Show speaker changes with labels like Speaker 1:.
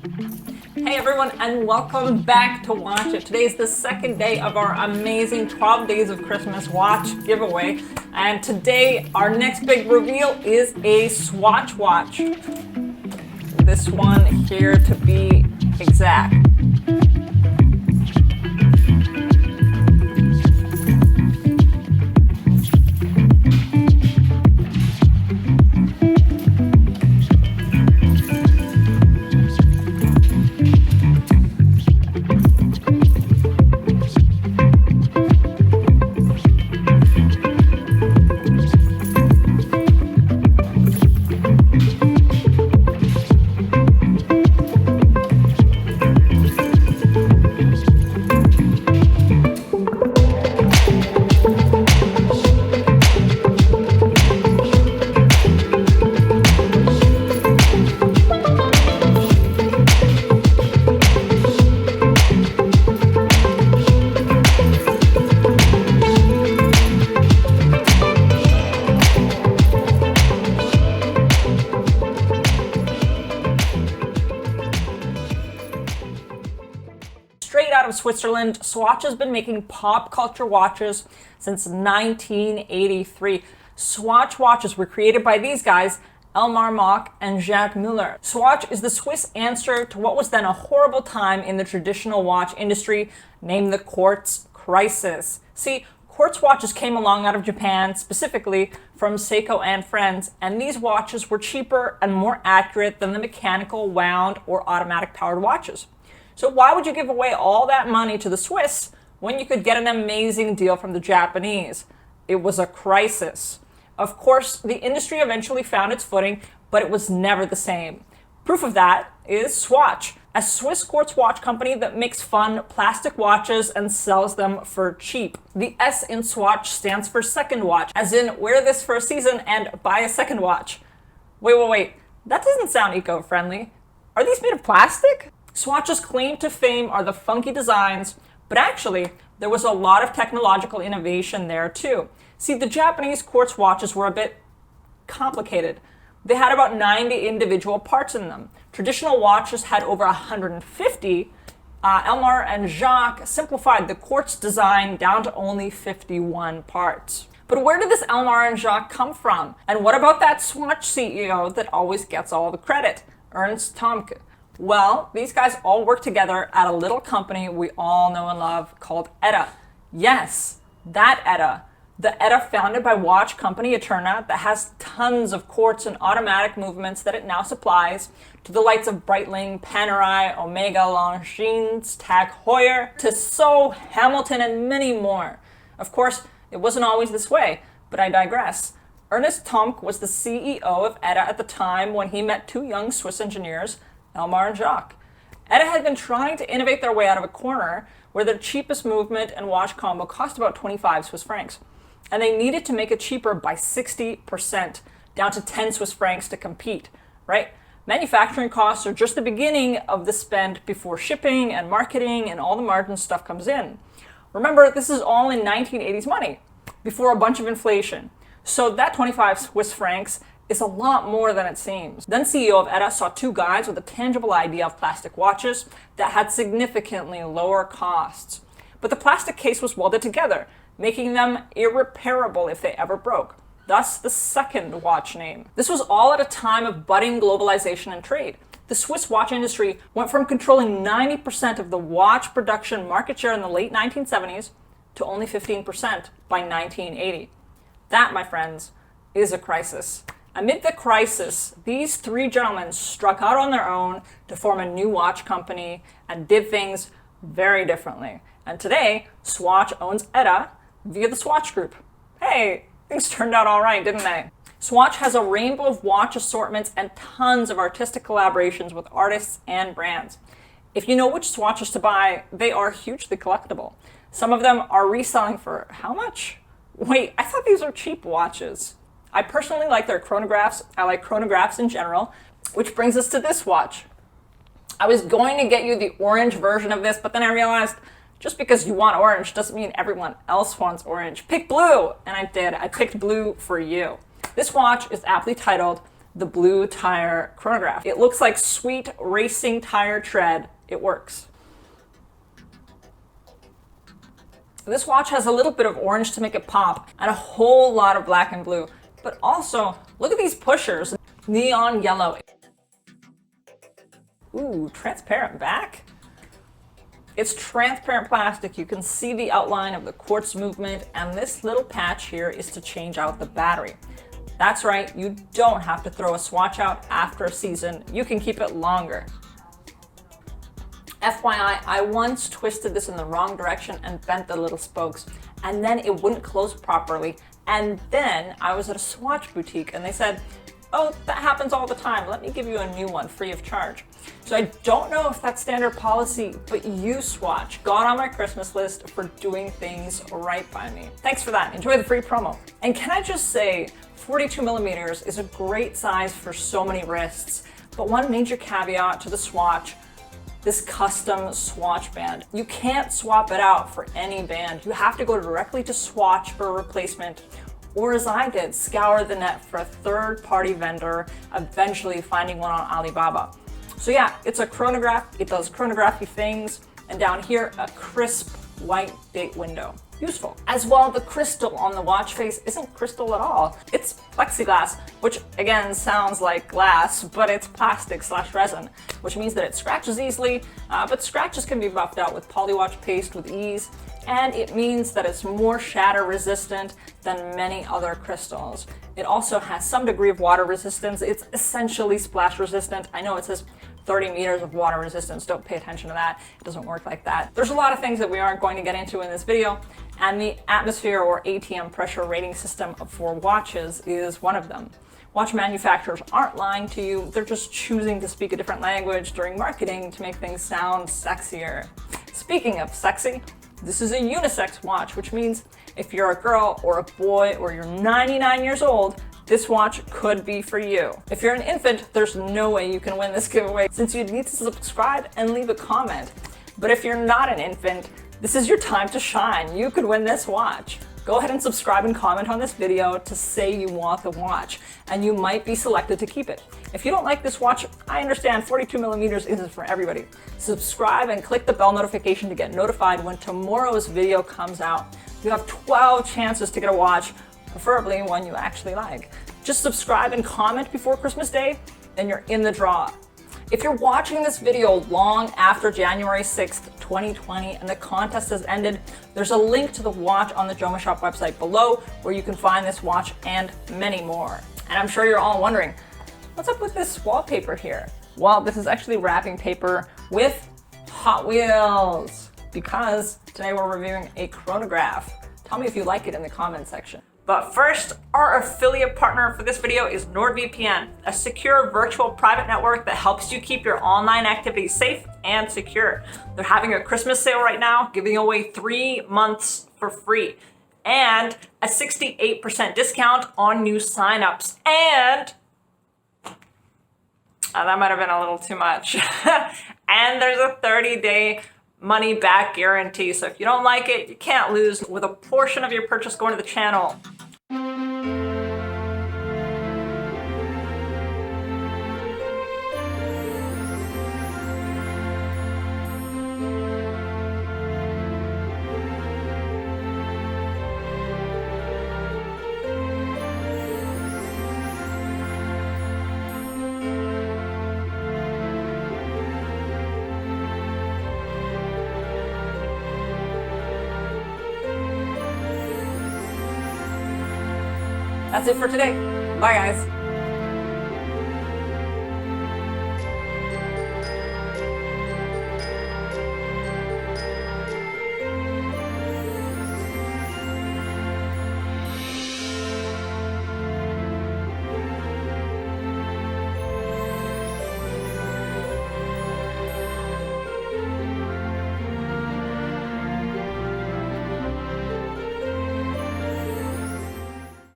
Speaker 1: Hey everyone, and welcome back to Watch It. Today is the second day of our amazing 12 Days of Christmas watch giveaway. And today, our next big reveal is a Swatch watch. This one here to be exact. Straight out of Switzerland, Swatch has been making pop culture watches since 1983. Swatch watches were created by these guys, Elmar Mock and Jacques Muller. Swatch is the Swiss answer to what was then a horrible time in the traditional watch industry, named the Quartz crisis. See, Quartz watches came along out of Japan, specifically from Seiko and Friends, and these watches were cheaper and more accurate than the mechanical, wound, or automatic powered watches. So why would you give away all that money to the Swiss when you could get an amazing deal from the Japanese? It was a crisis. Of course, the industry eventually found its footing, but it was never the same. Proof of that is Swatch, a Swiss quartz watch company that makes fun plastic watches and sells them for cheap. The S in Swatch stands for second watch, as in wear this for a season and buy a second watch. Wait, that doesn't sound eco-friendly. Are these made of plastic? Swatch's claim to fame are the funky designs, but actually, there was a lot of technological innovation there too. See, the Japanese quartz watches were a bit complicated. They had about 90 individual parts in them. Traditional watches had over 150. Elmar and Jacques simplified the quartz design down to only 51 parts. But where did this Elmar and Jacques come from? And what about that Swatch CEO that always gets all the credit, Ernst Tomke? Well, these guys all work together at a little company we all know and love called ETA. Yes, that ETA. The ETA founded by watch company Eterna that has tons of quartz and automatic movements that it now supplies to the likes of Breitling, Panerai, Omega, Longines, Tag Heuer, Tissot, Hamilton, and many more. Of course, it wasn't always this way, but I digress. Ernst Tomke was the CEO of ETA at the time when he met two young Swiss engineers, Elmar and Jacques. ETA had been trying to innovate their way out of a corner where their cheapest movement and watch combo cost about 25 Swiss francs. And they needed to make it cheaper by 60%, down to 10 Swiss francs to compete, right? Manufacturing costs are just the beginning of the spend before shipping and marketing and all the margin stuff comes in. Remember, this is all in 1980s money, before a bunch of inflation. So that 25 Swiss francs is a lot more than it seems. Then CEO of ETA saw two guys with a tangible idea of plastic watches that had significantly lower costs. But the plastic case was welded together, making them irreparable if they ever broke. Thus the second watch name. This was all at a time of budding globalization and trade. The Swiss watch industry went from controlling 90% of the watch production market share in the late 1970s to only 15% by 1980. That, my friends, is a crisis. Amid the crisis, these three gentlemen struck out on their own to form a new watch company and did things very differently. And today, Swatch owns ETA via the Swatch Group. Hey, things turned out all right, didn't they? Swatch has a rainbow of watch assortments and tons of artistic collaborations with artists and brands. If you know which Swatches to buy, they are hugely collectible. Some of them are reselling for how much? Wait, I thought these were cheap watches. I personally like their chronographs. I like chronographs in general, which brings us to this watch. I was going to get you the orange version of this, but then I realized just because you want orange doesn't mean everyone else wants orange. Pick blue! And I did. I picked blue for you. This watch is aptly titled the blue tire chronograph. It looks like sweet racing tire tread. It works. This watch has a little bit of orange to make it pop and a whole lot of black and blue. But also, look at these pushers. Neon yellow. Ooh, transparent back. It's transparent plastic. You can see the outline of the quartz movement, and this little patch here is to change out the battery. That's right, you don't have to throw a Swatch out after a season. You can keep it longer. FYI, I once twisted this in the wrong direction and bent the little spokes, and then it wouldn't close properly. And then I was at a Swatch boutique and they said, oh, that happens all the time. Let me give you a new one free of charge. So I don't know if that's standard policy, but you, Swatch, got on my Christmas list for doing things right by me. Thanks for that. Enjoy the free promo. And can I just say, 42 millimeters is a great size for so many wrists, but one major caveat to the Swatch, this custom Swatch band. You can't swap it out for any band. You have to go directly to Swatch for a replacement, or as I did, scour the net for a third-party vendor, eventually finding one on Alibaba. So yeah, it's a chronograph. It does chronography things, and down here, a crisp white date window. Useful. As well, the crystal on the watch face isn't crystal at all. It's plexiglass, which again sounds like glass, but it's plastic/resin, which means that it scratches easily, but scratches can be buffed out with polywatch paste with ease, and it means that it's more shatter resistant than many other crystals. It also has some degree of water resistance. It's essentially splash resistant. I know it says 30 meters of water resistance. Don't pay attention to that. It doesn't work like that. There's a lot of things that we aren't going to get into in this video, and the atmosphere or ATM pressure rating system for watches is one of them. Watch manufacturers aren't lying to you. They're just choosing to speak a different language during marketing to make things sound sexier. Speaking of sexy, this is a unisex watch, which means if you're a girl or a boy or you're 99 years old, this watch could be for you. If you're an infant, there's no way you can win this giveaway since you'd need to subscribe and leave a comment. But if you're not an infant, this is your time to shine. You could win this watch. Go ahead and subscribe and comment on this video to say you want the watch, and you might be selected to keep it. If you don't like this watch, I understand 42 millimeters isn't for everybody. Subscribe and click the bell notification to get notified when tomorrow's video comes out. You have 12 chances to get a watch, preferably one you actually like. Just subscribe and comment before Christmas Day, and you're in the draw. If you're watching this video long after January 6th, 2020, and the contest has ended, there's a link to the watch on the Joma Shop website below where you can find this watch and many more. And I'm sure you're all wondering, what's up with this wallpaper here? Well, this is actually wrapping paper with Hot Wheels, because today we're reviewing a chronograph. Tell me if you like it in the comment section. But first, our affiliate partner for this video is NordVPN, a secure virtual private network that helps you keep your online activities safe and secure. They're having a Christmas sale right now, giving away 3 months for free and a 68% discount on new signups. And that might have been a little too much. And there's a 30-day money back guarantee. So if you don't like it, you can't lose, with a portion of your purchase going to the channel. That's it for today. Bye, guys.